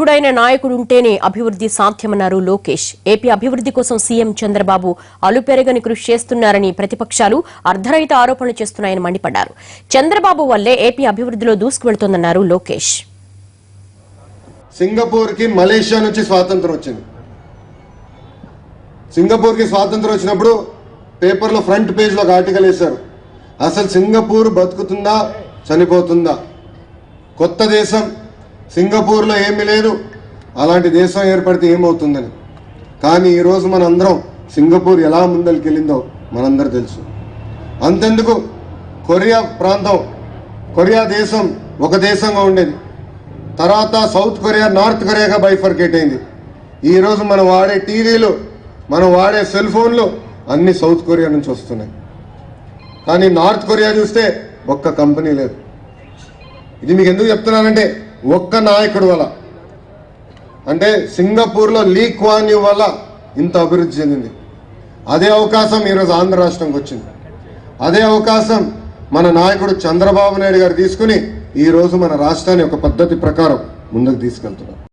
అర్హుడైన నాయకుడు ఉంటేనే అభివృద్ధి సాధ్యమన్నారు లోకేష్. ఏపీ అభివృద్ధి కోసం సీఎం చంద్రబాబు అలుపెరగని కృషి చేస్తున్నారని ప్రతిపక్షాలు అర్ధరహిత ఆరోపణలు చేస్తున్నాయని మండిపడ్డారు. చంద్రబాబు వల్లే ఏపీ అభివృద్ధిలో దూసుకువెళ్తోందన్నారు లోకేష్. సింగపూర్ కి మలేషియా నుంచి స్వాతంత్రం వచ్చింది. సింగపూర్ కి స్వాతంత్రం వచ్చినప్పుడు పేపర్లో ఫ్రంట్ పేజ్ లో ఒక ఆర్టికల్ వేశారు, అసలు సింగపూర్ బతుకుతుందా చనిపోతుందా, కొత్త దేశం సింగపూర్లో ఏమీ లేదు, అలాంటి దేశం ఏర్పడితే ఏమవుతుందని. కానీ ఈరోజు మనందరం సింగపూర్ ఎలా ముందరికి వెళ్ళిందో మనందరూ తెలుసు. అంతెందుకు, కొరియా ప్రాంతం, కొరియా దేశం ఒక దేశంగా ఉండేది, తర్వాత సౌత్ కొరియా నార్త్ కొరియాగా బైఫర్కేట్ అయింది. ఈరోజు మనం వాడే టీవీలు, మనం వాడే సెల్ ఫోన్లు అన్ని సౌత్ కొరియా నుంచి వస్తున్నాయి. కానీ నార్త్ కొరియా చూస్తే ఒక్క కంపెనీ లేదు. ఇది మీకు ఎందుకు చెప్తున్నానంటే, ఒక్క నాయకుడు వల్ల, అంటే సింగపూర్లో లీ క్వాన్ యూ వల్ల ఇంత అభివృద్ధి చెందింది. అదే అవకాశం ఈరోజు ఆంధ్ర రాష్ట్రంకి వచ్చింది. అదే అవకాశం మన నాయకుడు చంద్రబాబు నాయుడు గారు తీసుకుని ఈరోజు మన రాష్ట్రాన్ని ఒక పద్ధతి ప్రకారం ముందుకు తీసుకెళ్తున్నారు.